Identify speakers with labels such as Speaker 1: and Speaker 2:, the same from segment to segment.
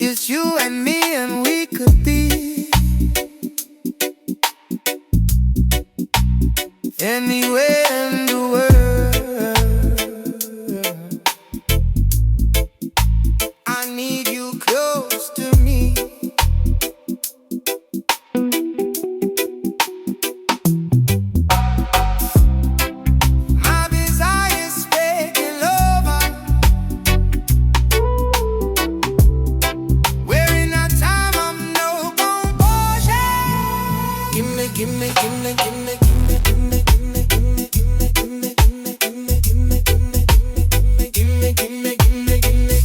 Speaker 1: It's you and me, and we could be anywhere in the world. I need you close to me. My desire's taking over. We're in a time of no compulsion. Gimme, gimme, gimme, gimme, gimme, gimme, gimme, gimme, gimme, gimme, gimme, gimme, gimme, gimme, gimme, gimme, gimme, gimme.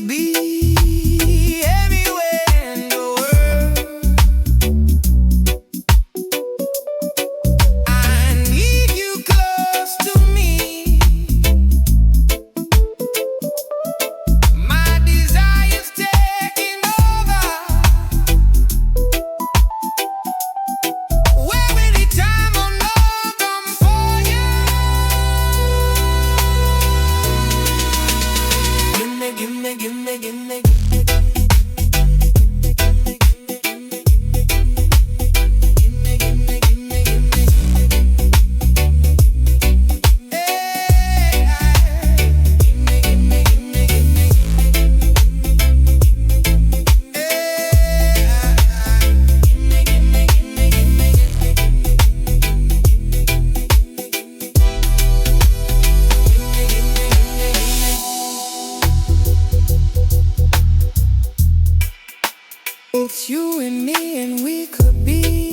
Speaker 1: Be everywhere in the world. I need you close to me. My desire's taking over. We're any time on no come for you. Gimme, gimme, gimme, gimme. It's you and me, and we could be